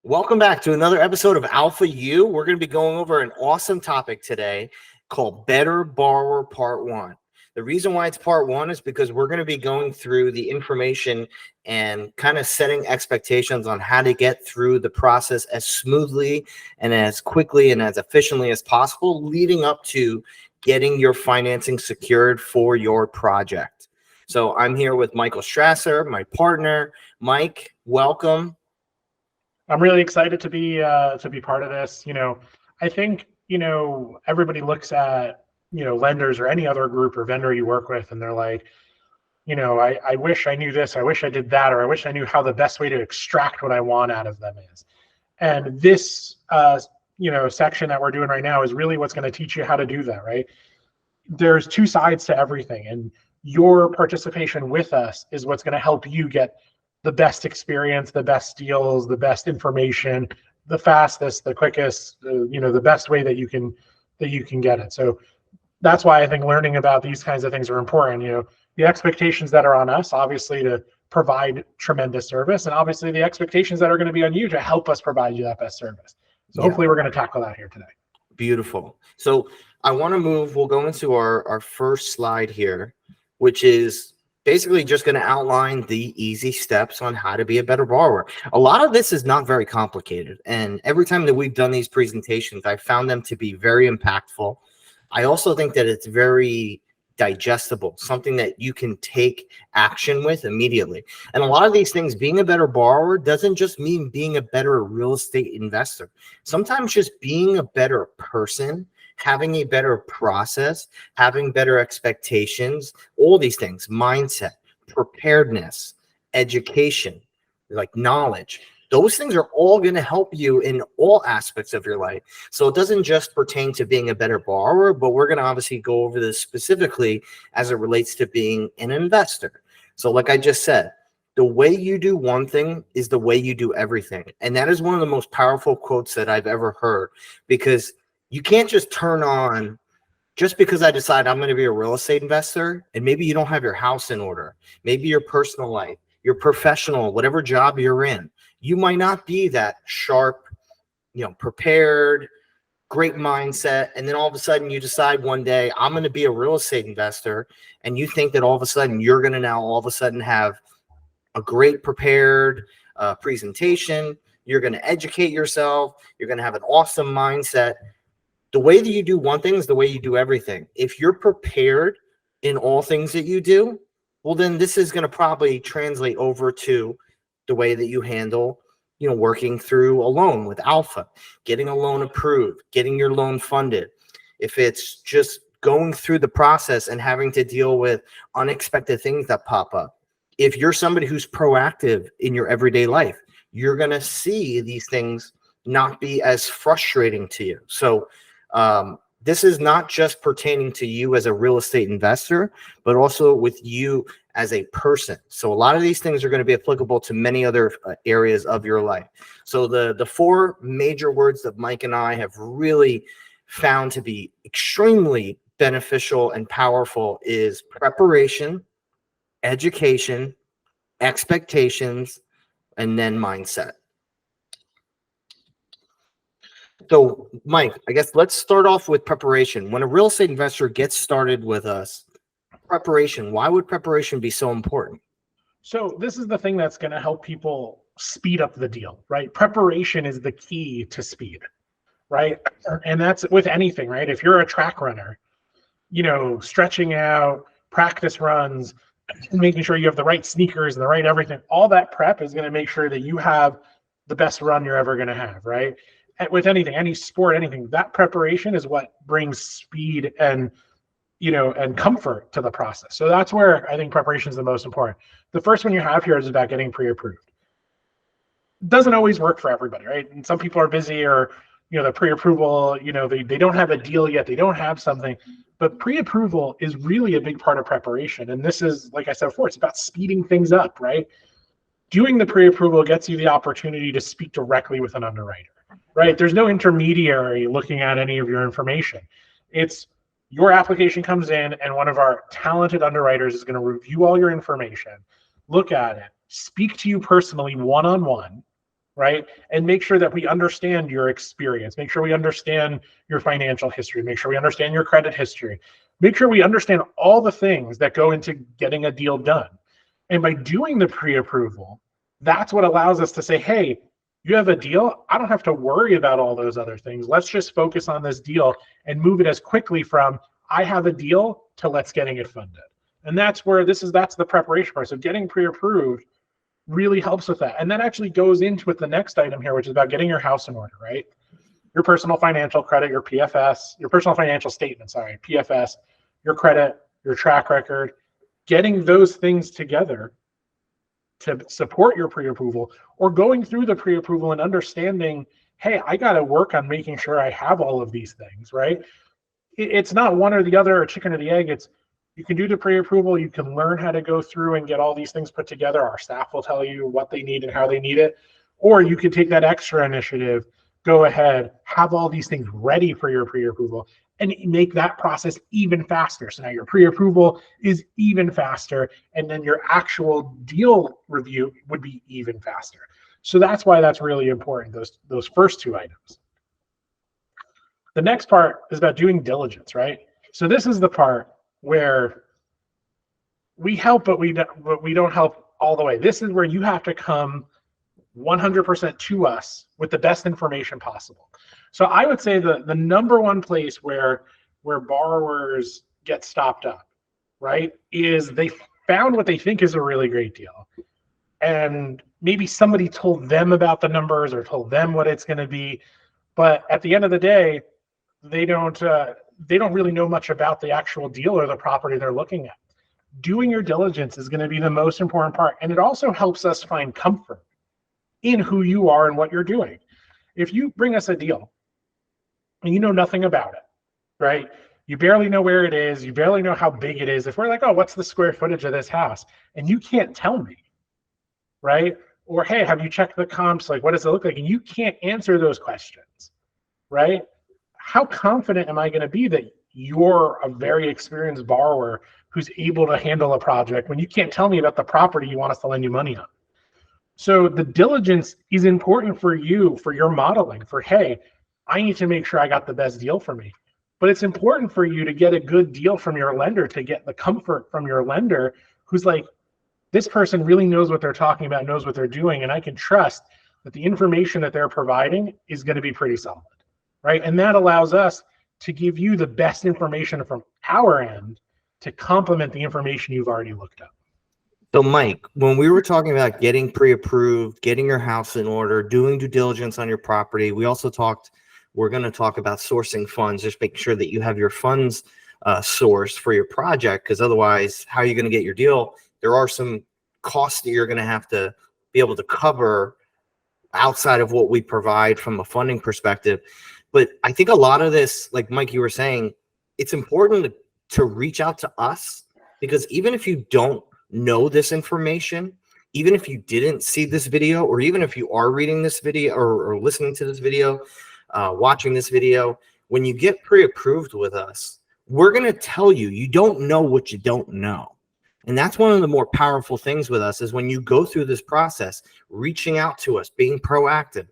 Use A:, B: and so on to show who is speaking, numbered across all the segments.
A: Welcome back to another episode of AlphaU. We're going to be going over an awesome topic today called Better Borrower Part 1. The reason why it's Part 1 is because we're going to be going through the information and kind of setting expectations on how to get through the process as smoothly and as quickly and as efficiently as possible, leading up to getting your financing secured for your project. So I'm here with Michael Strasser, my partner. Mike, welcome.
B: I'm really excited to be part of this. I think, everybody looks at, lenders or any other group or vendor you work with, and they're like, I wish I knew this, I wish I did that, or I wish I knew how the best way to extract what I want out of them is. And this, section that we're doing right now is really what's going to teach you how to do that, right? There's two sides to everything, and your participation with us is what's going to help you get the best experience, the best deals, the best information, the fastest, the quickest, the best way that you can get it. So that's why I think learning about these kinds of things are important. The expectations that are on us, obviously, to provide tremendous service, and obviously the expectations that are going to be on you to help us provide you that best service. So hopefully we're going to tackle that here today.
A: Beautiful. So I want to we'll go into our first slide here, which is basically just going to outline the easy steps on how to be a better borrower. A lot of this is not very complicated. And every time that we've done these presentations, I found them to be very impactful. I also think that it's very digestible, something that you can take action with immediately. And a lot of these things, being a better borrower doesn't just mean being a better real estate investor. Sometimes just being a better person, having a better process, having better expectations, all these things, mindset, preparedness, education, like knowledge, those things are all going to help you in all aspects of your life. So it doesn't just pertain to being a better borrower, but we're going to obviously go over this specifically as it relates to being an investor. So like I just said, the way you do one thing is the way you do everything. And that is one of the most powerful quotes that I've ever heard, because you can't just turn on, just because I decide I'm going to be a real estate investor, and maybe you don't have your house in order, maybe your personal life, your professional, whatever job you're in, you might not be that sharp, prepared, great mindset. And then all of a sudden you decide one day, I'm going to be a real estate investor. And you think that all of a sudden you're going to now all of a sudden have a great prepared presentation. You're going to educate yourself. You're going to have an awesome mindset. The way that you do one thing is the way you do everything. If you're prepared in all things that you do, well, then this is going to probably translate over to the way that you handle, working through a loan with Alpha, getting a loan approved, getting your loan funded. If it's just going through the process and having to deal with unexpected things that pop up. If you're somebody who's proactive in your everyday life, you're going to see these things not be as frustrating to you. So, this is not just pertaining to you as a real estate investor, but also with you as a person. So a lot of these things are going to be applicable to many other areas of your life. So the four major words that Mike and I have really found to be extremely beneficial and powerful is preparation, education, expectations, and then mindset. So, Mike, I guess let's start off with preparation. When a real estate investor gets started with us, preparation, why would preparation be so important?
B: So this is the thing that's going to help people speed up the deal, right? Preparation is the key to speed, right? And that's with anything, right? If you're a track runner, stretching out, practice runs, making sure you have the right sneakers and the right everything, all that prep is going to make sure that you have the best run you're ever going to have, right? With anything, any sport, anything, that preparation is what brings speed and comfort to the process. So that's where I think preparation is the most important. The first one you have here is about getting pre-approved. It doesn't always work for everybody, right? And some people are busy, or the pre-approval, they don't have a deal yet, they don't have something. But pre-approval is really a big part of preparation. And this is, like I said before, it's about speeding things up, right? Doing the pre-approval gets you the opportunity to speak directly with an underwriter. Right? There's no intermediary looking at any of your information. It's your application comes in, and one of our talented underwriters is going to review all your information, look at it, speak to you personally one-on-one, right? And make sure that we understand your experience, make sure we understand your financial history, make sure we understand your credit history, make sure we understand all the things that go into getting a deal done. And by doing the pre-approval, that's what allows us to say, hey, you have a deal. I don't have to worry about all those other things. Let's just focus on this deal and move it as quickly from I have a deal to let's getting it funded. And that's where that's the preparation part. So getting pre-approved really helps with that. And that actually goes into with the next item here, which is about getting your house in order, right? Your personal financial credit, your PFS, your personal financial statement, sorry, PFS, your credit, your track record, getting those things together to support your pre-approval, or going through the pre-approval and understanding, hey, I got to work on making sure I have all of these things, right? It's not one or the other, or chicken or the egg. It's you can do the pre-approval, you can learn how to go through and get all these things put together. Our staff will tell you what they need and how they need it. Or you can take that extra initiative, go ahead, have all these things ready for your pre-approval, and make that process even faster. So now your pre-approval is even faster, and then your actual deal review would be even faster. So that's why that's really important, those first two items. The next part is about doing diligence, right? So this is the part where we help, but we don't help all the way. This is where you have to come 100% to us with the best information possible. So I would say the number one place where borrowers get stopped up, right, is they found what they think is a really great deal. And maybe somebody told them about the numbers or told them what it's going to be. But at the end of the day, they don't really know much about the actual deal or the property they're looking at. Doing your diligence is going to be the most important part. And it also helps us find comfort in who you are and what you're doing. If you bring us a deal and you know nothing about it, right? You barely know where it is. You barely know how big it is. If we're like, oh, what's the square footage of this house? And you can't tell me, right? Or, hey, have you checked the comps? Like, what does it look like? And you can't answer those questions, right? How confident am I going to be that you're a very experienced borrower who's able to handle a project when you can't tell me about the property you want us to lend you money on? So the diligence is important for you, for your modeling, for, hey, I need to make sure I got the best deal for me. But it's important for you to get a good deal from your lender, to get the comfort from your lender who's like, this person really knows what they're talking about, knows what they're doing, and I can trust that the information that they're providing is going to be pretty solid, right? And that allows us to give you the best information from our end to complement the information you've already looked up.
A: So, Mike, when we were talking about getting pre-approved, getting your house in order, doing due diligence on your property, we're going to talk about sourcing funds, just make sure that you have your funds sourced for your project, because otherwise, how are you going to get your deal? There are some costs that you're going to have to be able to cover outside of what we provide from a funding perspective. But I think a lot of this, like Mike, you were saying, it's important to reach out to us, because even if you don't know this information, even if you didn't see this video, or even if you are reading this video or listening to this video, watching this video, when you get pre-approved with us, we're going to tell you, you don't know what you don't know. And that's one of the more powerful things with us, is when you go through this process, reaching out to us, being proactive,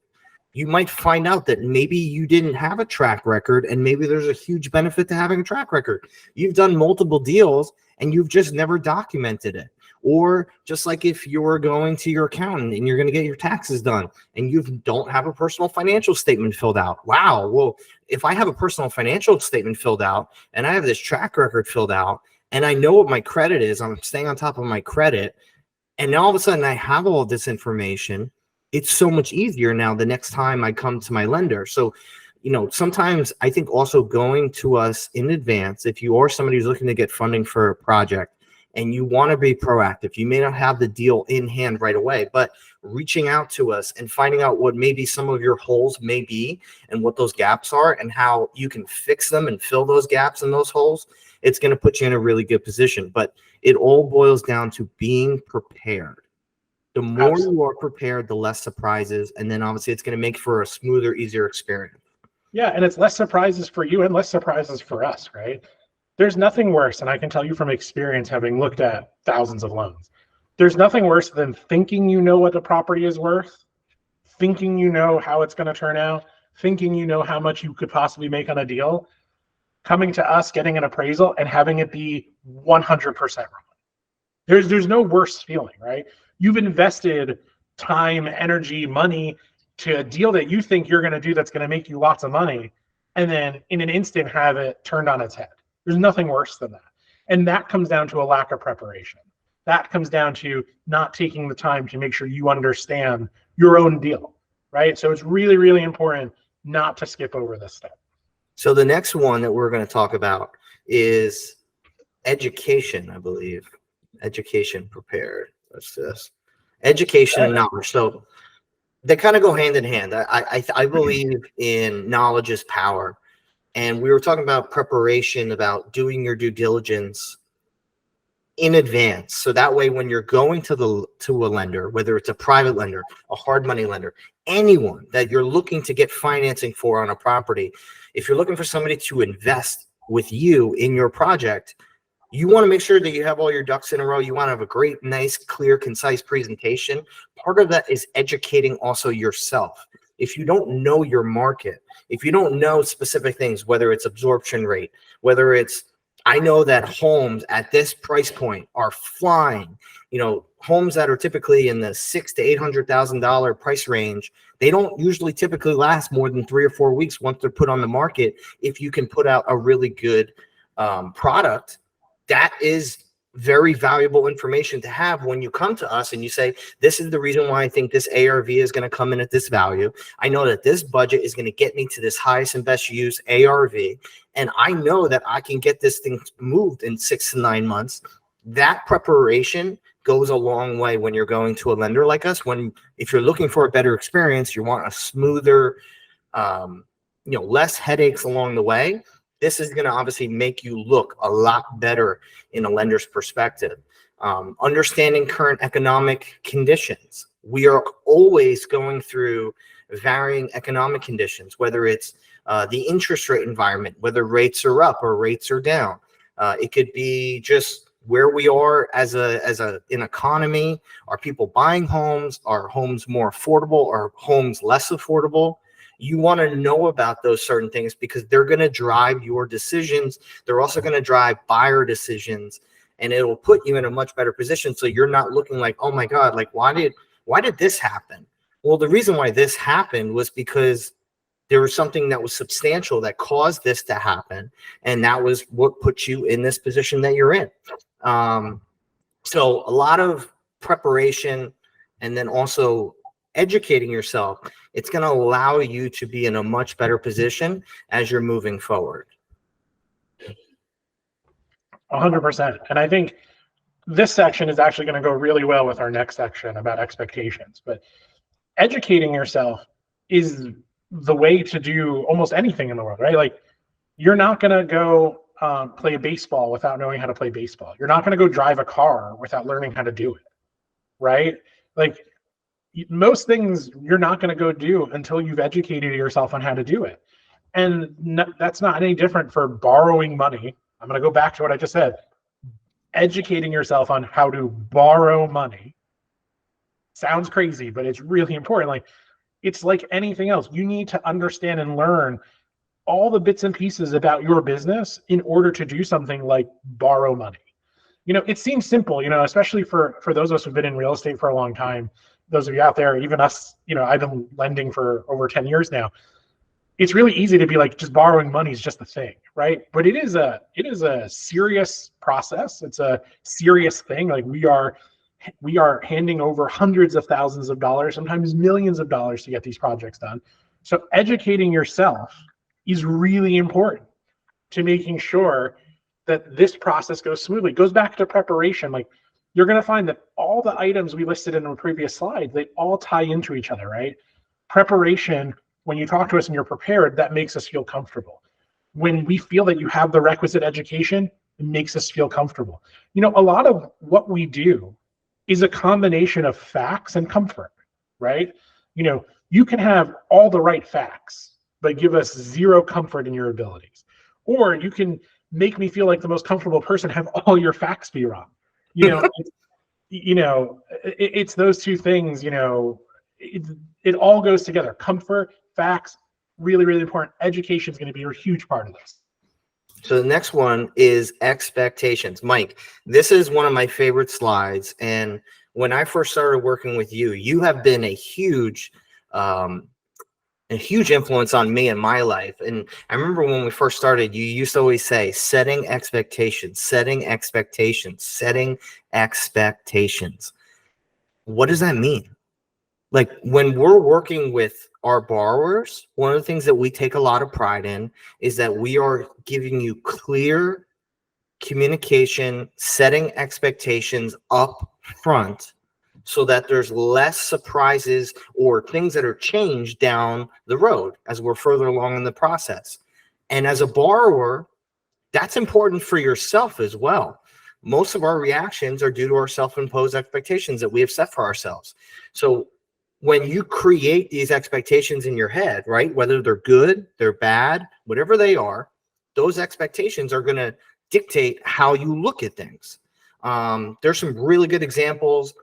A: you might find out that maybe you didn't have a track record, and maybe there's a huge benefit to having a track record. You've done multiple deals and you've just never documented it. Or just like if you're going to your accountant and you're going to get your taxes done and you don't have a personal financial statement filled out. Wow. Well, if I have a personal financial statement filled out and I have this track record filled out and I know what my credit is, I'm staying on top of my credit, and now all of a sudden I have all of this information, it's so much easier now the next time I come to my lender. So, sometimes I think also going to us in advance, if you are somebody who's looking to get funding for a project and you want to be proactive, you may not have the deal in hand right away, but reaching out to us and finding out what maybe some of your holes may be and what those gaps are and how you can fix them and fill those gaps and those holes, it's going to put you in a really good position. But it all boils down to being prepared. The more you are prepared, the less surprises. And then obviously it's going to make for a smoother, easier experience.
B: Yeah, and it's less surprises for you and less surprises for us, right? There's nothing worse, and I can tell you from experience, having looked at thousands of loans, there's nothing worse than thinking you know what the property is worth, thinking you know how it's going to turn out, thinking you know how much you could possibly make on a deal, coming to us, getting an appraisal, and having it be 100% wrong. There's no worse feeling, right? You've invested time, energy, money to a deal that you think you're going to do that's going to make you lots of money, and then in an instant have it turned on its head. There's nothing worse than that. And that comes down to a lack of preparation. That comes down to not taking the time to make sure you understand your own deal, right? So it's really, really important not to skip over this step.
A: So the next one that we're going to talk about is education, I believe. Education prepared. What's this? Education and knowledge. So they kind of go hand in hand. I believe in knowledge is power. And we were talking about preparation, about doing your due diligence in advance. So that way, when you're going to a lender, whether it's a private lender, a hard money lender, anyone that you're looking to get financing for on a property, if you're looking for somebody to invest with you in your project, you want to make sure that you have all your ducks in a row. You want to have a great, nice, clear, concise presentation. Part of that is educating also yourself. If you don't know your market, if you don't know specific things, whether it's absorption rate, whether it's, I know that homes at this price point are flying, homes that are typically in the $600,000 to $800,000 price range, they don't usually typically last more than 3 or 4 weeks once they're put on the market. If you can put out a really good product, that is very valuable information to have when you come to us and you say, this is the reason why I think this ARV is going to come in at this value. I know that this budget is going to get me to this highest and best use ARV. And I know that I can get this thing moved in 6 to 9 months. That preparation goes a long way when you're going to a lender like us. If you're looking for a better experience, you want a smoother, less headaches along the way. This is going to obviously make you look a lot better in a lender's perspective. Understanding current economic conditions. We are always going through varying economic conditions, whether it's the interest rate environment, whether rates are up or rates are down. It could be just where we are as an economy. Are people buying homes? Are homes more affordable? Are homes less affordable? You want to know about those certain things because they're going to drive your decisions. They're also going to drive buyer decisions, and it will put you in a much better position. So you're not looking like, oh my God, like why did this happen? Well, the reason why this happened was because there was something that was substantial that caused this to happen. And that was what put you in this position that you're in. So a lot of preparation and then also educating yourself. It's going to allow you to be in a much better position as you're moving forward.
B: 100%. And I think this section is actually going to go really well with our next section about expectations. But educating yourself is the way to do almost anything in the world, right? Like, you're not going to go play baseball without knowing how to play baseball. You're not going to go drive a car without learning how to do it, right? Like, most things you're not going to go do until you've educated yourself on how to do it. And that's not any different for borrowing money. I'm going to go back to what I just said. Educating yourself on how to borrow money sounds crazy, but it's really important. Like, it's like anything else. You need to understand and learn all the bits and pieces about your business in order to do something like borrow money. It seems simple, especially for those of us who've been in real estate for a long time. Those of you out there, even us, I've been lending for over 10 years now. It's really easy to be like, just borrowing money is just a thing, right? But it is a serious process. It's a serious thing. Like, we are handing over hundreds of thousands of dollars, sometimes millions of dollars to get these projects done. So educating yourself is really important to making sure that this process goes smoothly. It goes back to preparation. Like, you're going to find that all the items we listed in the previous slide, they all tie into each other, right? Preparation, when you talk to us and you're prepared, that makes us feel comfortable. When we feel that you have the requisite education, it makes us feel comfortable. A lot of what we do is a combination of facts and comfort, right? You can have all the right facts, but give us zero comfort in your abilities. Or you can make me feel like the most comfortable person, have all your facts be wrong. It's those two things. it all goes together. Comfort, facts, really, really important. Education is going to be a huge part of this.
A: So the next one is expectations. Mike, this is one of my favorite slides. And when I first started working with you, you have been a huge influence on me in my life. And I remember when we first started, you used to always say, setting expectations, setting expectations, setting expectations. What does that mean? Like when we're working with our borrowers, one of the things that we take a lot of pride in is that we are giving you clear communication, setting expectations up front so that there's less surprises or things that are changed down the road as we're further along in the process. And as a borrower, that's important for yourself as well. Most of our reactions are due to our self-imposed expectations that we have set for ourselves. So when you create these expectations in your head, right, whether they're good, they're bad, whatever they are, those expectations are going to dictate how you look at things. There's some really good examples,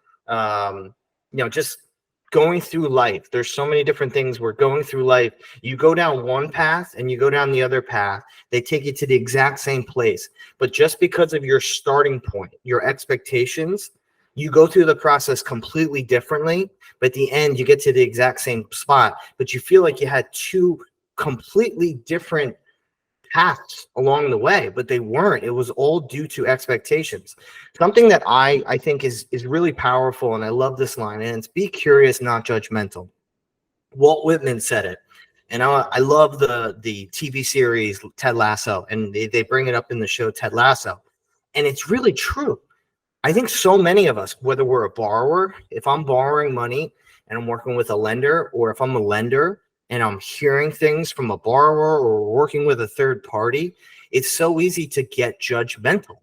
A: just going through life. There's so many different things we're going through life. You go down one path and you go down the other path. They take you to the exact same place. But just because of your starting point, your expectations, you go through the process completely differently, but at the end you get to the exact same spot, but you feel like you had two completely different paths along the way, but they weren't. It was all due to expectations. Something that I think is really powerful, and I love this line, and it's be curious, not judgmental. Walt Whitman said it. And I love the TV series Ted Lasso, and they bring it up in the show Ted Lasso. And it's really true. I think so many of us, whether we're a borrower, if I'm borrowing money and I'm working with a lender, or if I'm a lender and I'm hearing things from a borrower or working with a third party, it's so easy to get judgmental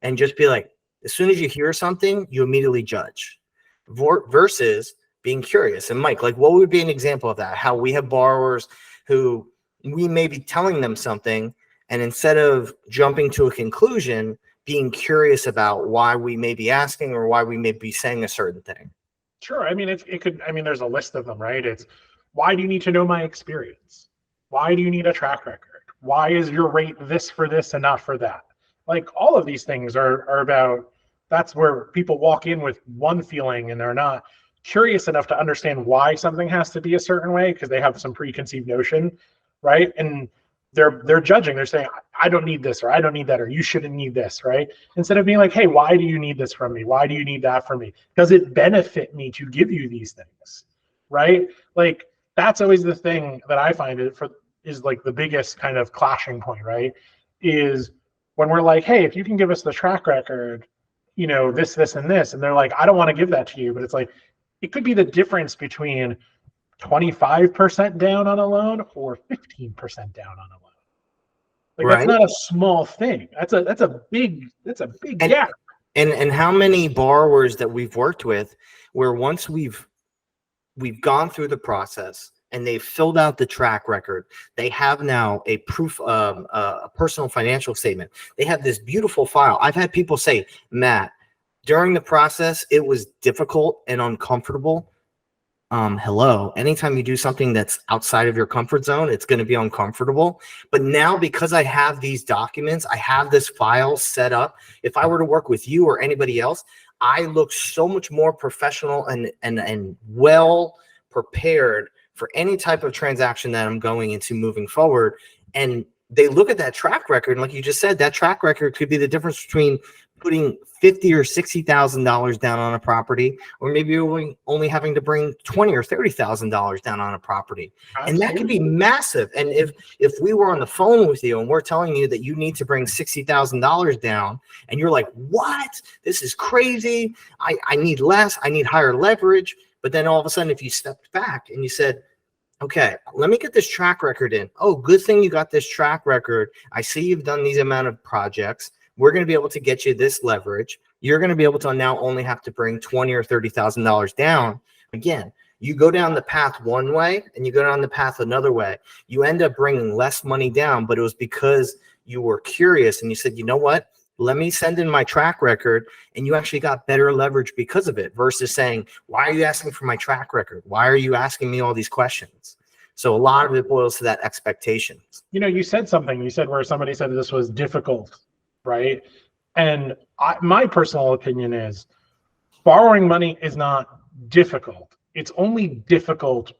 A: and just be like, as soon as you hear something, you immediately judge versus being curious. And Mike, like, what would be an example of that? How we have borrowers who we may be telling them something, and instead of jumping to a conclusion, being curious about why we may be asking or why we may be saying a certain thing.
B: Sure. I mean, it could, I mean, there's a list of them, right? It's, why do you need to know my experience? Why do you need a track record? Why is your rate this for this and not for that? Like, all of these things are about, that's where people walk in with one feeling and they're not curious enough to understand why something has to be a certain way because they have some preconceived notion, right? And they're judging. They're saying, I don't need this, or I don't need that, or you shouldn't need this, right? Instead of being like, hey, why do you need this from me? Why do you need that from me? Does it benefit me to give you these things, right? Like, that's always the thing that I find is like the biggest kind of clashing point, right? Is when we're like, hey, if you can give us the track record, this, and this, and they're like, I don't want to give that to you, but it's like, it could be the difference between 25% down on a loan or 15% down on a loan. Like, right. That's not a small thing. That's a big gap.
A: And how many borrowers that we've worked with where once we've gone through the process and they've filled out the track record, they have now a proof of a personal financial statement. They have this beautiful file. I've had people say, Matt, during the process, it was difficult and uncomfortable. Hello, anytime you do something that's outside of your comfort zone, it's going to be uncomfortable. But now, because I have these documents, I have this file set up. If I were to work with you or anybody else, I look so much more professional and well prepared for any type of transaction that I'm going into moving forward. And they look at that track record, and like you just said, that track record could be the difference between putting $50,000 or $60,000 down on a property, or maybe only having to bring $20,000 or $30,000 down on a property. Absolutely. And that could be massive. And if we were on the phone with you and we're telling you that you need to bring $60,000 down, and you're like, what? This is crazy. I need less. I need higher leverage. But then all of a sudden, if you stepped back and you said, okay, let me get this track record in. Oh, good thing you got this track record. I see you've done these amount of projects. We're going to be able to get you this leverage. You're going to be able to now only have to bring $20,000 or $30,000 down. Again, you go down the path one way and you go down the path another way. You end up bringing less money down, but it was because you were curious and you said, you know what? Let me send in my track record, and you actually got better leverage because of it, versus saying, why are you asking for my track record? Why are you asking me all these questions? So a lot of it boils to that expectations.
B: You know, you said something, you said where somebody said this was difficult, right? And my personal opinion is borrowing money is not difficult. It's only difficult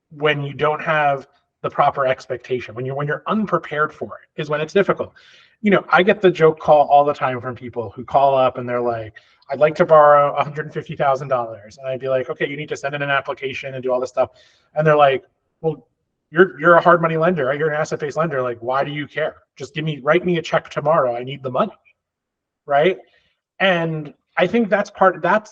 B: when you don't have the proper expectation. When you're unprepared for it is when it's difficult. You know, I get the joke call all the time from people who call up and they're like, I'd like to borrow $150,000. And I'd be like, okay, you need to send in an application and do all this stuff. And they're like, well, you're a hard money lender, right? You're an asset-based lender. Like, why do you care? Just write me a check tomorrow. I need the money, right? And I think that's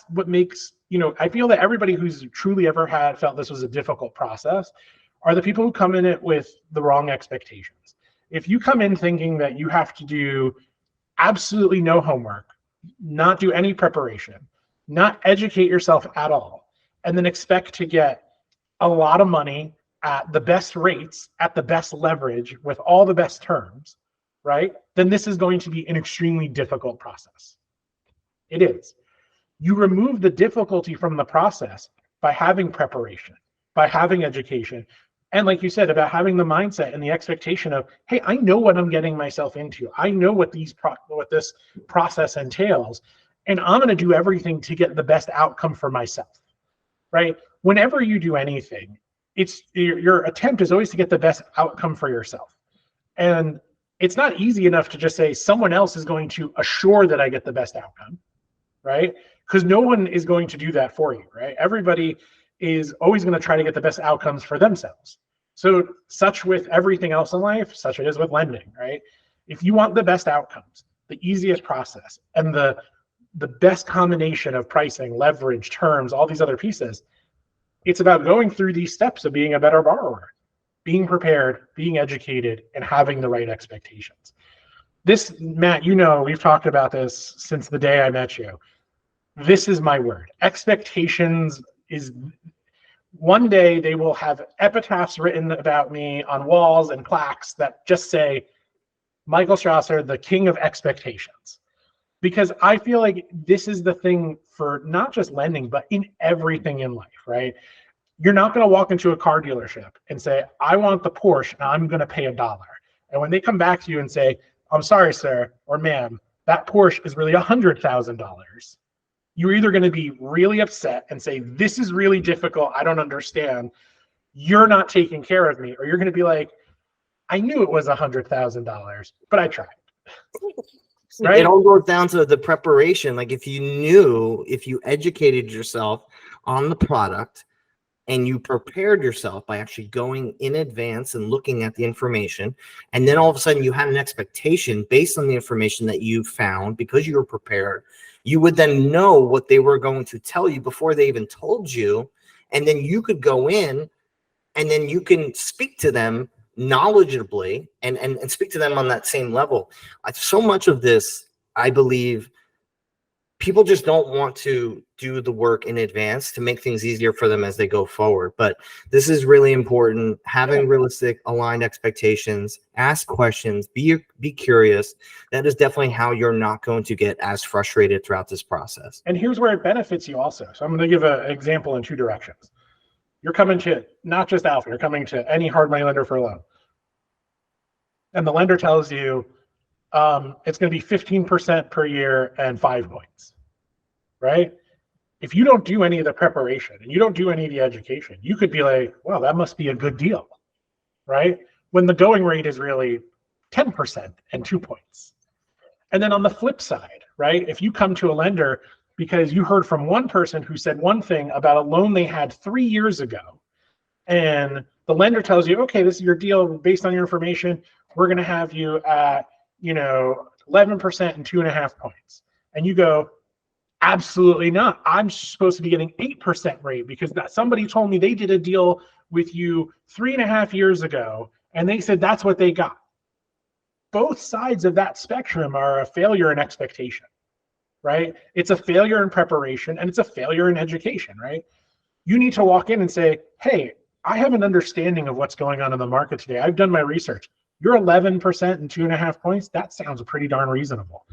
B: what makes, you know, I feel that everybody who's truly ever felt this was a difficult process are the people who come in it with the wrong expectations. If you come in thinking that you have to do absolutely no homework, not do any preparation, not educate yourself at all, and then expect to get a lot of money at the best rates, at the best leverage, with all the best terms, right? Then this is going to be an extremely difficult process. It is. You remove the difficulty from the process by having preparation, by having education, and like you said, about having the mindset and the expectation of, hey, I know what I'm getting myself into. I know what what this process entails, and I'm going to do everything to get the best outcome for myself, right? Whenever you do anything, it's your attempt is always to get the best outcome for yourself. And it's not easy enough to just say someone else is going to assure that I get the best outcome, right? Because no one is going to do that for you, right? Everybody is always going to try to get the best outcomes for themselves. So such with everything else in life, such it is with lending, right? If you want the best outcomes, the easiest process, and the best combination of pricing, leverage, terms, all these other pieces, it's about going through these steps of being a better borrower, being prepared, being educated, and having the right expectations. This, Matt, you know, we've talked about this since the day I met you. This is my word. Expectations is, one day they will have epitaphs written about me on walls and plaques that just say, Michael Strasser, the king of expectations. Because I feel like this is the thing for not just lending, but in everything in life, right? You're not going to walk into a car dealership and say, I want the Porsche and I'm going to pay $1. And when they come back to you and say, I'm sorry, sir, or ma'am, that Porsche is really $100,000. You're either going to be really upset and say, this is really difficult, I don't understand, you're not taking care of me, or you're going to be like, I knew it was $100,000, but I tried. Right?
A: It all goes down to the preparation. Like if you educated yourself on the product and you prepared yourself by actually going in advance and looking at the information, and then all of a sudden you had an expectation based on the information that you found because you were prepared, you would then know what they were going to tell you before they even told you. And then you could go in and then you can speak to them knowledgeably and speak to them on that same level. So much of this, I believe, people just don't want to do the work in advance to make things easier for them as they go forward. But this is really important. Having realistic, aligned expectations, ask questions, be curious. That is definitely how you're not going to get as frustrated throughout this process.
B: And here's where it benefits you also. So I'm going to give an example in two directions. You're coming to not just Alpha, you're coming to any hard money lender for a loan. And the lender tells you it's going to be 15% per year and 5 points, right? If you don't do any of the preparation and you don't do any of the education, you could be like, well, that must be a good deal, right? When the going rate is really 10% and 2 points. And then on the flip side, right, if you come to a lender because you heard from one person who said one thing about a loan they had 3 years ago, and the lender tells you, okay, this is your deal based on your information, we're going to have you at, 11% and 2.5 points. And you go, absolutely not. I'm supposed to be getting 8% rate because somebody told me they did a deal with you 3.5 years ago, and they said that's what they got. Both sides of that spectrum are a failure in expectation, right? It's a failure in preparation, and it's a failure in education, right? You need to walk in and say, hey, I have an understanding of what's going on in the market today. I've done my research. You're 11% and 2.5 points. That sounds pretty darn reasonable.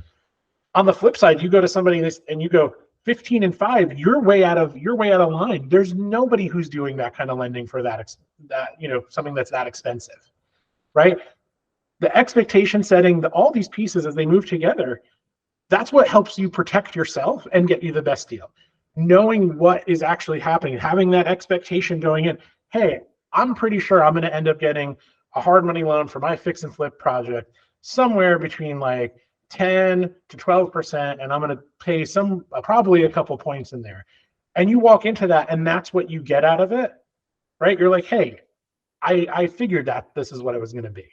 B: On the flip side, you go to somebody and you go 15 and 5, you're way out of line. There's nobody who's doing that kind of lending for that something that's that expensive, right? The expectation setting, all these pieces as they move together, that's what helps you protect yourself and get you the best deal. Knowing what is actually happening, having that expectation going in, hey, I'm pretty sure I'm going to end up getting a hard money loan for my fix and flip project somewhere between like 10 to 12%, and I'm going to pay probably a couple points in there. And you walk into that, and that's what you get out of it, right? You're like, hey, I figured that this is what it was going to be.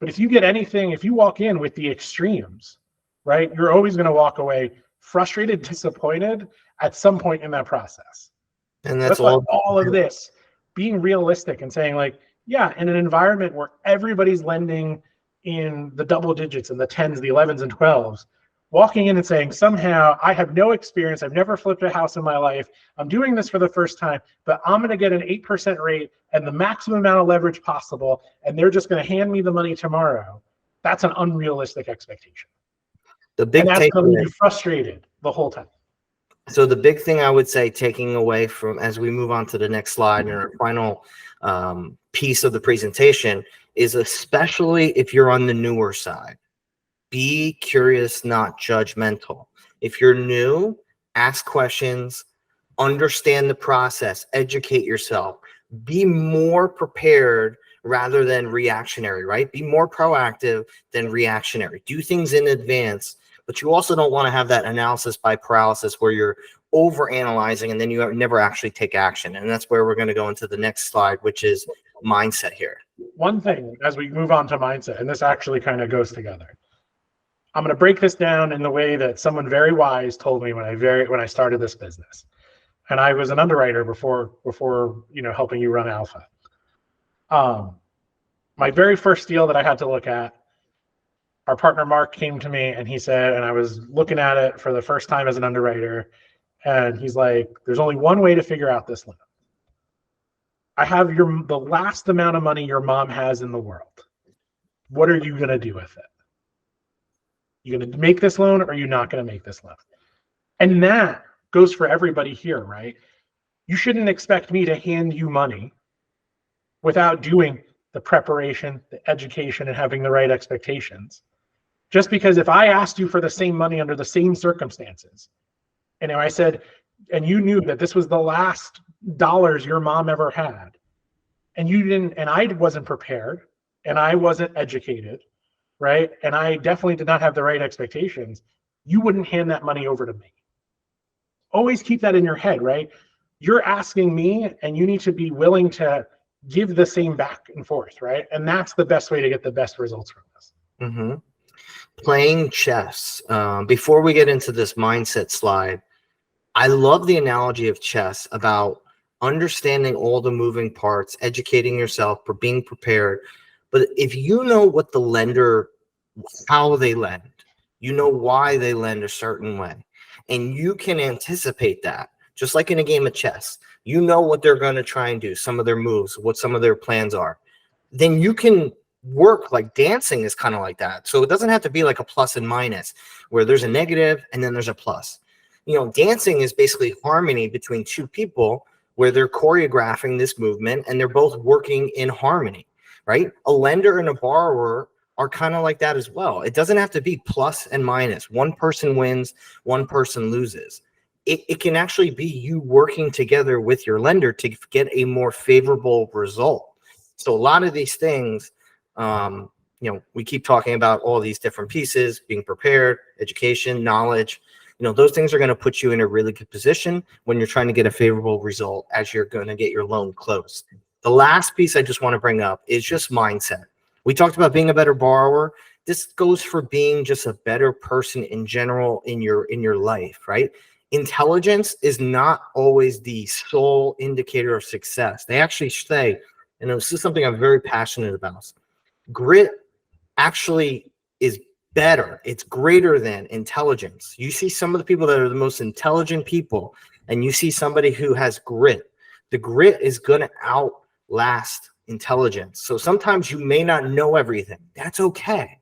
B: But if you walk in with the extremes, right, you're always going to walk away frustrated, disappointed at some point in that process.
A: And that's all
B: of this, being realistic and saying like, yeah, in an environment where everybody's lending in the double digits and the 10s, the 11s and 12s, walking in and saying, somehow I have no experience, I've never flipped a house in my life, I'm doing this for the first time, but I'm going to get an 8% rate and the maximum amount of leverage possible, and they're just going to hand me the money tomorrow. That's an unrealistic expectation. And that's going to leave you frustrated the whole time.
A: So the big thing I would say, taking away from as we move on to the next slide and our final piece of the presentation, is especially if you're on the newer side, be curious, not judgmental. If you're new, ask questions, understand the process, educate yourself, be more prepared rather than reactionary, right? Be more proactive than reactionary. Do things in advance, but you also don't want to have that analysis by paralysis where you're over-analyzing and then you never actually take action. And that's where we're going to go into the next slide, which is mindset here.
B: One thing as we move on to mindset, and this actually kind of goes together. I'm going to break this down in the way that someone very wise told me when I started this business. And I was an underwriter before helping you run Alpha. My very first deal that I had to look at, our partner Mark came to me and he said, and I was looking at it for the first time as an underwriter, and he's like, there's only one way to figure out this loan. I have the last amount of money your mom has in the world. What are you going to do with it? You going to make this loan or are you not going to make this loan? And that goes for everybody here, right? You shouldn't expect me to hand you money without doing the preparation, the education, and having the right expectations. Just because if I asked you for the same money under the same circumstances, and I said, and you knew that this was the last dollars your mom ever had, and you didn't, and I wasn't prepared, and I wasn't educated, right? And I definitely did not have the right expectations, you wouldn't hand that money over to me. Always keep that in your head, right? You're asking me, and you need to be willing to give the same back and forth, right? And that's the best way to get the best results from this.
A: Mm-hmm. Playing chess. Before we get into this mindset slide, I love the analogy of chess about understanding all the moving parts, educating yourself, for being prepared. But if you know what the lender, how they lend, you know why they lend a certain way, and you can anticipate that, just like in a game of chess, you know what they're going to try and do, some of their moves, what some of their plans are, then you can work. Like dancing is kind of like that. So it doesn't have to be like a plus and minus where there's a negative and then there's a plus. Dancing is basically harmony between two people where they're choreographing this movement and they're both working in harmony, right? A lender and a borrower are kind of like that as well. It doesn't have to be plus and minus. One person wins, one person loses. It can actually be you working together with your lender to get a more favorable result. So a lot of these things, we keep talking about all these different pieces, being prepared, education, knowledge, those things are going to put you in a really good position when you're trying to get a favorable result as you're going to get your loan closed. The last piece I just want to bring up is just mindset. We talked about being a better borrower. This goes for being just a better person in general in your life, right? Intelligence is not always the sole indicator of success. They actually say, and this is something I'm very passionate about, grit actually is better. It's greater than intelligence. You see some of the people that are the most intelligent people, and you see somebody who has grit. The grit is going to outlast intelligence. So sometimes you may not know everything. That's okay.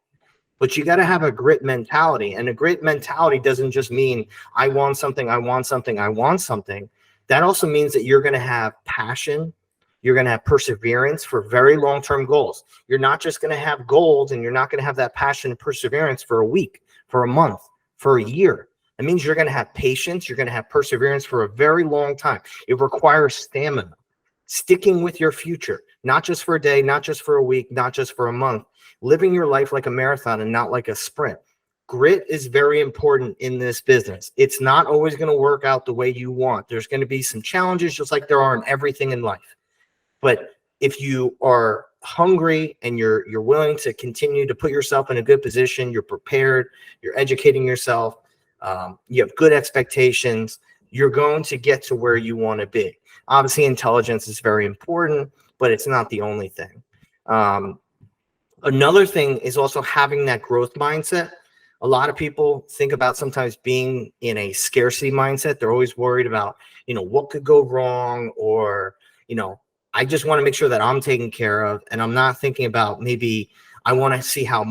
A: but you got to have a grit mentality. And a grit mentality doesn't just mean I want something, I want something, I want something. That also means that you're going to have passion. You're going to have perseverance for very long-term goals. You're not just going to have goals, and you're not going to have that passion and perseverance for a week, for a month, for a year. That means you're going to have patience. You're going to have perseverance for a very long time. It requires stamina, sticking with your future, not just for a day, not just for a week, not just for a month, living your life like a marathon and not like a sprint. Grit is very important in this business. It's not always going to work out the way you want. There's going to be some challenges, just like there are in everything in life. But if you are hungry and you're willing to continue to put yourself in a good position, you're prepared, you're educating yourself, you have good expectations, you're going to get to where you want to be. Obviously, intelligence is very important, but it's not the only thing. Another thing is also having that growth mindset. A lot of people think about sometimes being in a scarcity mindset. They're always worried about, what could go wrong, or, I just want to make sure that I'm taken care of. And I'm not thinking about maybe I want to see how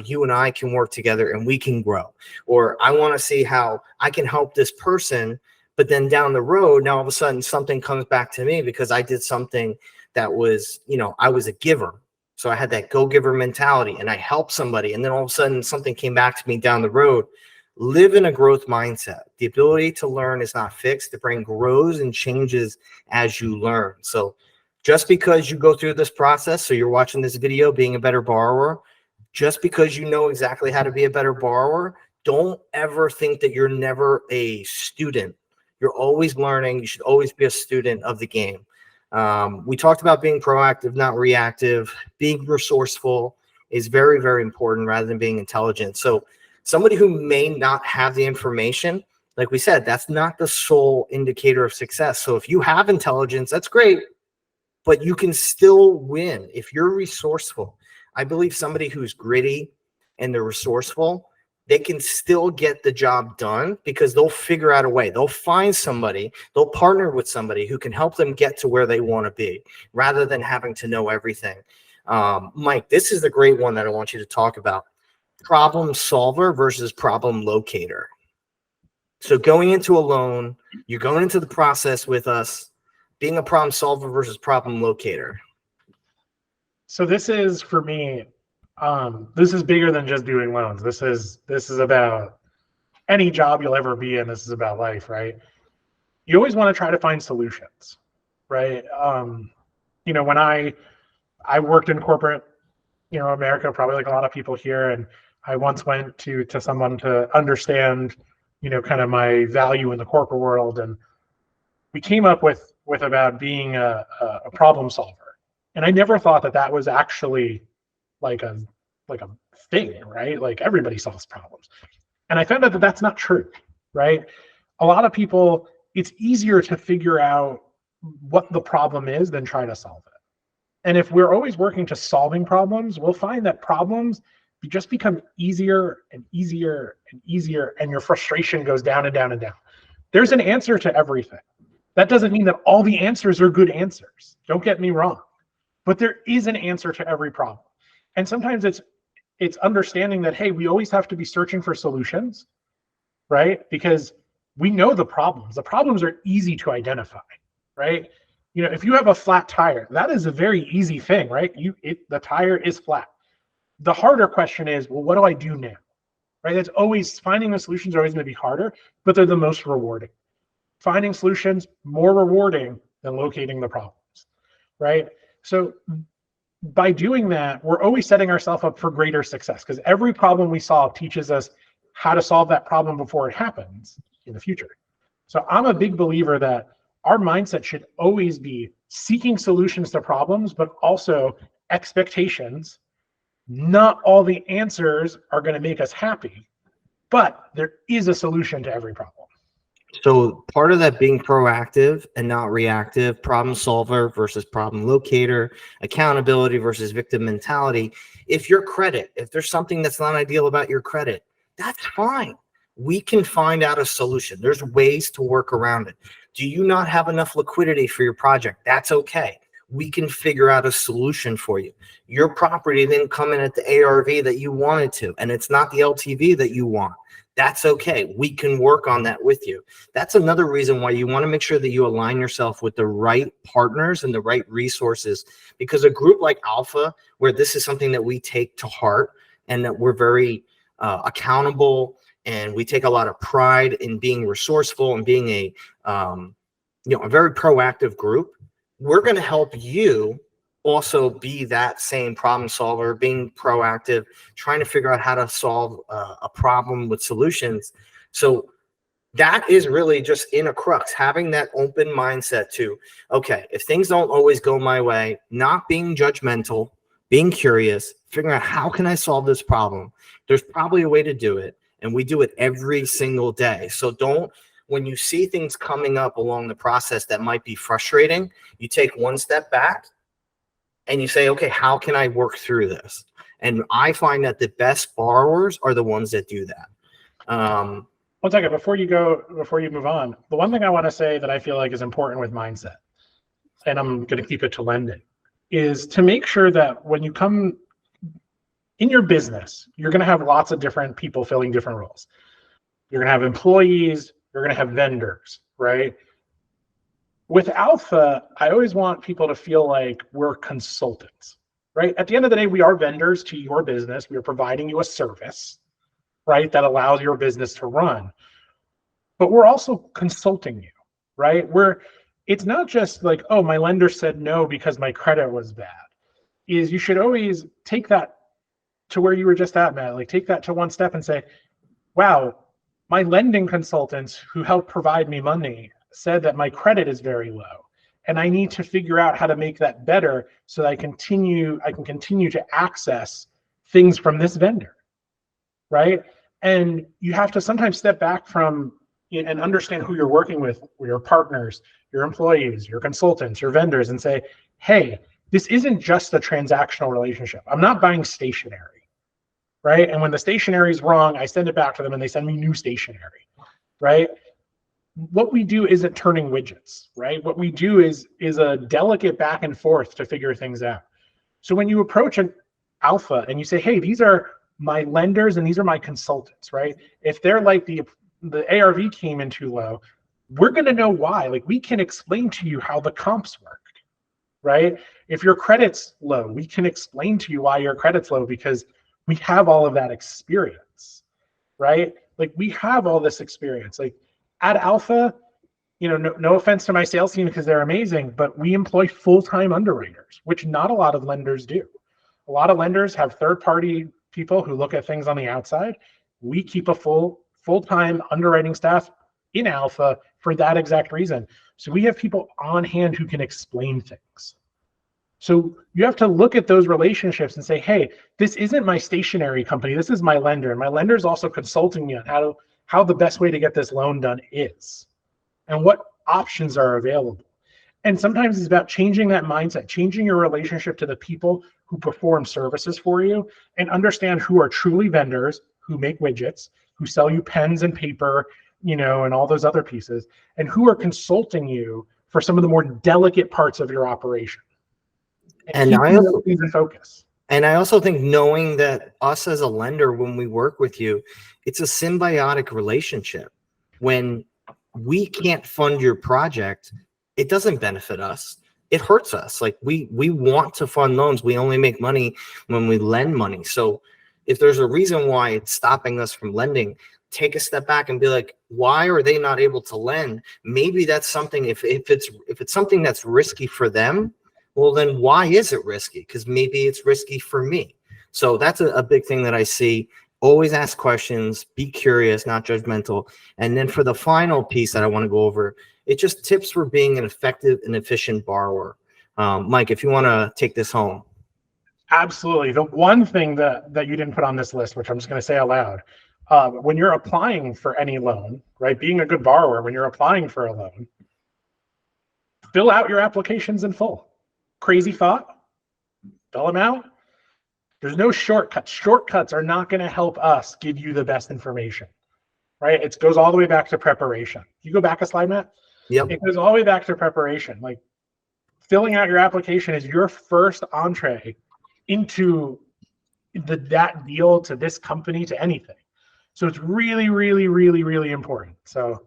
A: you and I can work together and we can grow. Or I want to see how I can help this person. But then down the road, now all of a sudden something comes back to me because I did something that was, I was a giver. So I had that go-giver mentality and I helped somebody. And then all of a sudden something came back to me down the road. Live in a growth mindset. The ability to learn is not fixed. The brain grows and changes as you learn. So just because you go through this process, so you're watching this video, being a better borrower, just because you know exactly how to be a better borrower, don't ever think that you're never a student. You're always learning. You should always be a student of the game. We talked about being proactive, not reactive. Being resourceful is very, very important rather than being intelligent. So somebody who may not have the information, like we said, that's not the sole indicator of success. So if you have intelligence, that's great, but you can still win if you're resourceful. I believe somebody who's gritty and they're resourceful, they can still get the job done because they'll figure out a way. They'll find somebody, they'll partner with somebody who can help them get to where they want to be rather than having to know everything. Mike, this is the great one that I want you to talk about. Problem solver versus problem locator. So going into a loan, you're going into the process with us, being a problem solver versus problem locator.
B: So this is, for me, this is bigger than just doing loans. This is about any job you'll ever be in. This is about life, right? You always want to try to find solutions, right? When I worked in corporate, America, probably like a lot of people here, and I once went to someone to understand, kind of my value in the corporate world, and we came up with about being a problem solver. And I never thought that was actually like a thing, right? Like everybody solves problems. And I found out that that's not true, right? A lot of people, it's easier to figure out what the problem is than try to solve it. And if we're always working to solving problems, we'll find that problems just become easier and easier and easier, and your frustration goes down and down and down. There's an answer to everything. That doesn't mean that all the answers are good answers. Don't get me wrong. But there is an answer to every problem. And sometimes it's understanding that, hey, we always have to be searching for solutions, right? Because we know the problems. The problems are easy to identify, right? If you have a flat tire, that is a very easy thing, right? The tire is flat. The harder question is, well, what do I do now? Right? It's always, finding the solutions are always going to be harder, but they're the most rewarding. Finding solutions more rewarding than locating the problems, right? So by doing that, we're always setting ourselves up for greater success, because every problem we solve teaches us how to solve that problem before it happens in the future. So I'm a big believer that our mindset should always be seeking solutions to problems, but also expectations. Not all the answers are going to make us happy, but there is a solution to every problem.
A: So part of that being proactive and not reactive, problem solver versus problem locator, accountability versus victim mentality. If there's something that's not ideal about your credit, that's fine. We can find out a solution. There's ways to work around it. Do you not have enough liquidity for your project? That's okay. we can figure out a solution for you. Your property didn't come in at the ARV that you wanted to, and it's not the LTV that you want. That's okay. We can work on that with you. That's another reason why you want to make sure that you align yourself with the right partners and the right resources, because a group like Alpha, where this is something that we take to heart and that we're very accountable, and we take a lot of pride in being resourceful and being a very proactive group, we're going to help you also be that same problem solver, being proactive, trying to figure out how to solve a problem with solutions. So that is really just in a crux, having that open mindset to, okay, if things don't always go my way, not being judgmental, being curious, figuring out how can I solve this problem? There's probably a way to do it. And we do it every single day. So when you see things coming up along the process that might be frustrating, you take one step back and you say, okay, how can I work through this? And I find that the best borrowers are the ones that do that.
B: One second, before you move on, the one thing I want to say that I feel like is important with mindset, and I'm going to keep it to lending, is to make sure that when you come in your business, you're going to have lots of different people filling different roles. You're going to have employees, you're going to have vendors, right? With Alpha, I always want people to feel like we're consultants, right? At the end of the day, we are vendors to your business. We are providing you a service, right, that allows your business to run. But we're also consulting you, right? It's not just like, oh, my lender said no because my credit was bad. You should always take that to where you were just at, Matt. Like, take that to one step and say, wow, my lending consultants who help provide me money said that my credit is very low, and I need to figure out how to make that better so that I can continue to access things from this vendor, right? And you have to sometimes step back from and understand who you're working with, your partners, your employees, your consultants, your vendors, and say, hey, this isn't just a transactional relationship. I'm not buying stationery, right? And when the stationery is wrong, I send it back to them and they send me new stationery, right? What we do isn't turning widgets, right? What we do is a delicate back and forth to figure things out. So when you approach an Alpha and you say, hey, these are my lenders and these are my consultants, right? If they're like the ARV came in too low, we're going to know why. Like, we can explain to you how the comps worked, right? If your credit's low, we can explain to you why your credit's low because we have all of that experience, right? Like, we have all this experience. Like, at Alpha, no offense to my sales team because they're amazing, but we employ full-time underwriters, which not a lot of lenders do. A lot of lenders have third-party people who look at things on the outside. We keep a full-time underwriting staff in Alpha for that exact reason. So we have people on hand who can explain things. So you have to look at those relationships and say, hey, this isn't my stationery company. This is my lender. And my lender is also consulting me on how the best way to get this loan done is and what options are available. And sometimes it's about changing that mindset, changing your relationship to the people who perform services for you and understand who are truly vendors, who make widgets, who sell you pens and paper, and all those other pieces, and who are consulting you for some of the more delicate parts of your operation. And I also things in focus.
A: And I also think knowing that us as a lender, when we work with you, it's a symbiotic relationship. When we can't fund your project, it doesn't benefit us. It hurts us. Like, we want to fund loans. We only make money when we lend money. So if there's a reason why it's stopping us from lending, take a step back and be like, why are they not able to lend? Maybe that's something, if it's something that's risky for them, well, then why is it risky? Because maybe it's risky for me. So that's a big thing that I see. Always ask questions, be curious, not judgmental. And then for the final piece that I want to go over, it's just tips for being an effective and efficient borrower. Mike, if you want to take this home.
B: Absolutely. The one thing that you didn't put on this list, which I'm just going to say out loud, when you're applying for any loan, right, being a good borrower, when you're applying for a loan, fill out your applications in full. Crazy thought, fill them out. There's no shortcuts. Shortcuts are not going to help us give you the best information, right? It goes all the way back to preparation. You go back a slide, Matt?
A: Yep.
B: It goes all the way back to preparation. Like, filling out your application is your first entree into that deal, to this company, to anything. So it's really, really, really, really important. So,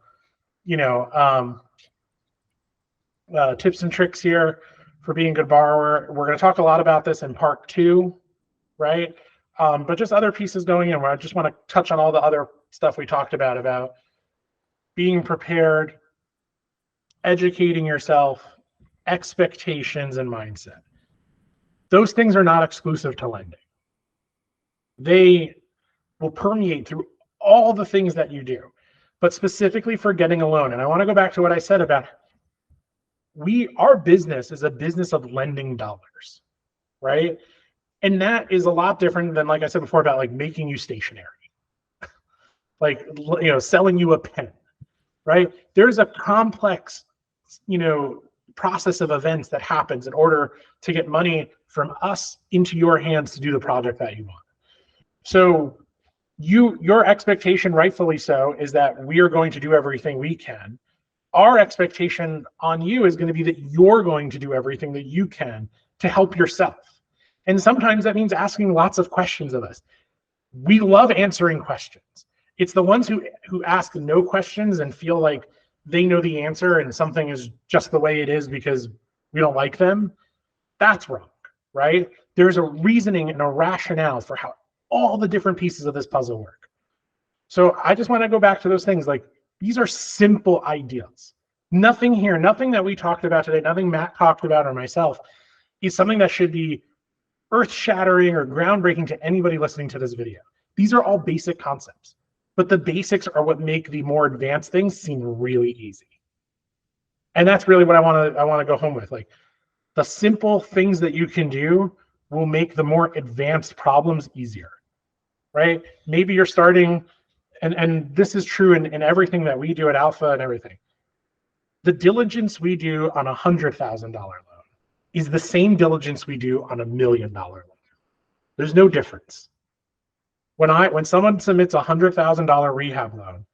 B: tips and tricks here for being a good borrower. We're going to talk a lot about this in part 2, right? But just other pieces going in where I just want to touch on all the other stuff we talked about being prepared, educating yourself, expectations, and mindset. Those things are not exclusive to lending. They will permeate through all the things that you do, but specifically for getting a loan. And I want to go back to what I said about our business is a business of lending dollars, right? And that is a lot different than, like I said before, about like making you stationary, like, selling you a pen, right? There's a complex, process of events that happens in order to get money from us into your hands to do the project that you want. So your expectation, rightfully so, is that we are going to do everything we can. Our expectation on you is going to be that you're going to do everything that you can to help yourself. And sometimes that means asking lots of questions of us. We love answering questions. It's the ones who ask no questions and feel like they know the answer and something is just the way it is because we don't like them. That's wrong, right? There's a reasoning and a rationale for how all the different pieces of this puzzle work. So I just want to go back to those things. Like, these are simple ideas. Nothing here, nothing that we talked about today, nothing Matt talked about or myself is something that should be earth-shattering or groundbreaking to anybody listening to this video. These are all basic concepts, but the basics are what make the more advanced things seem really easy. And that's really what I want to go home with. Like, the simple things that you can do will make the more advanced problems easier, right? Maybe you're starting, and this is true in everything that we do at Alpha and everything. The diligence we do on $100,000 loan is the same diligence we do on $1 million loan. There's no difference. When someone submits a $100,000 rehab loan,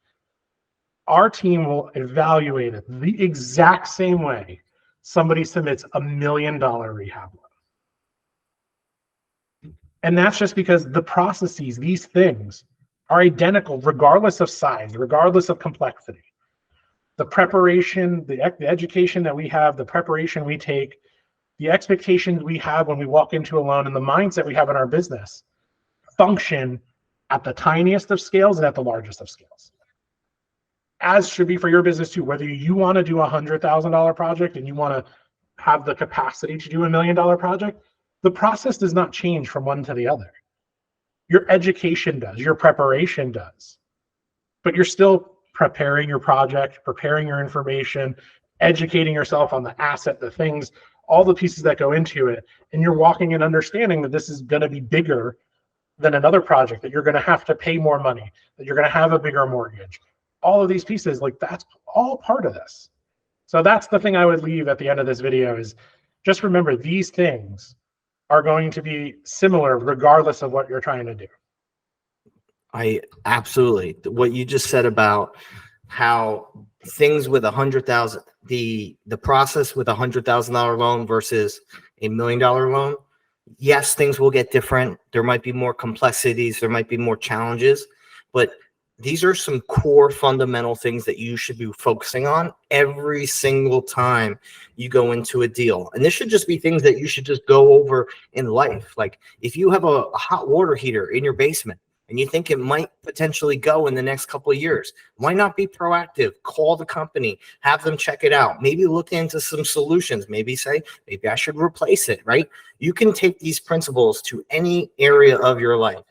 B: our team will evaluate it the exact same way somebody submits a $1 million rehab loan. And that's just because the processes, these things, are identical regardless of size, regardless of complexity. The preparation, the education that we have, the preparation we take, the expectations we have when we walk into a loan, and the mindset we have in our business function at the tiniest of scales and at the largest of scales. As should be for your business too. Whether you want to do a $100,000 project and you want to have the capacity to do $1 million project, the process does not change from one to the other. Your education does, your preparation does, but you're still preparing your project, preparing your information, educating yourself on the asset, the things, all the pieces that go into it. And you're walking in understanding that this is going to be bigger than another project, that you're going to have to pay more money, that you're going to have a bigger mortgage. All of these pieces, like, that's all part of this. So that's the thing I would leave at the end of this video is just remember these things are going to be similar regardless of what you're trying to do.
A: I absolutely, what you just said about how things with 100,000, the process with $100,000 loan versus $1 million loan, yes, things will get different. There might be more complexities, there might be more challenges, but these are some core fundamental things that you should be focusing on every single time you go into a deal. And this should just be things that you should just go over in life. Like, if you have a hot water heater in your basement and you think it might potentially go in the next couple of years, why not be proactive? Call the company, have them check it out, maybe look into some solutions, maybe say, maybe I should replace it, right? You can take these principles to any area of your life.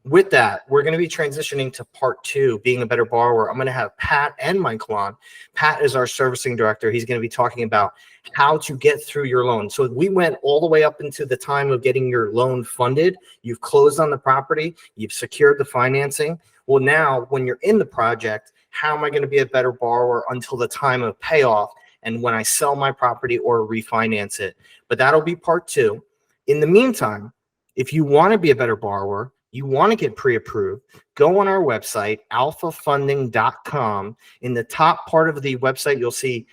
A: With that, we're going to be transitioning to part 2, being a better borrower. I'm going to have Pat and Michael on. Pat is our servicing director. He's going to be talking about how to get through your loan. So we went all the way up into the time of getting your loan funded. You've closed on the property. You've secured the financing. Well, now when you're in the project, how am I going to be a better borrower until the time of payoff and when I sell my property or refinance it? But that'll be part 2. In the meantime, if you want to be a better borrower, you want to get pre-approved, go on our website, alphafunding.com. In the top part of the website, you'll see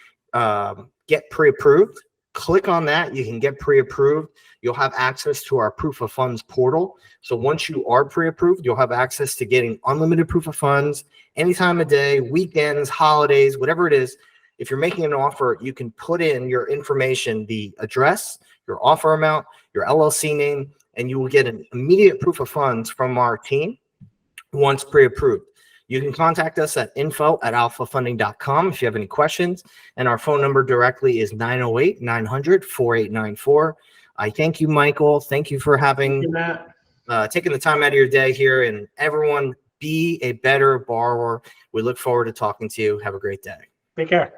A: get pre-approved. Click on that. You can get pre-approved. You'll have access to our proof of funds portal. So once you are pre-approved, you'll have access to getting unlimited proof of funds any time of day, weekends, holidays, whatever it is. If you're making an offer, you can put in your information, the address, your offer amount, your LLC name, and you will get an immediate proof of funds from our team once pre-approved. You can contact us at info@alphafunding.com if you have any questions. And our phone number directly is 908-900-4894. I thank you, Michael. Thank you for having taking the time out of your day here. And everyone, be a better borrower. We look forward to talking to you. Have a great day.
B: Take care.